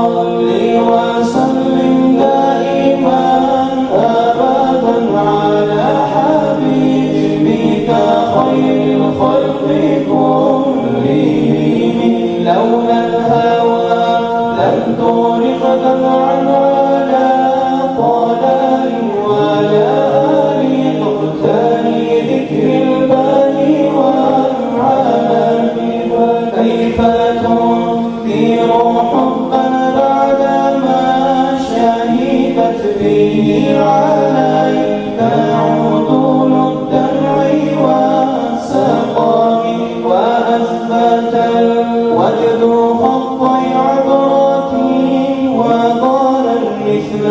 صل وسلم دائما أبدا على حبيبك خير الخلق كلهم. لولا الهوى لم تغرق دمعا على طلال ولا آل تغتني ذكر الباني والعمل. فكيف تنكر حبا بعدما شهدت به عليك عدول الدمع والسقام، وأثبت الوجد خطي عبرتي وقال مثل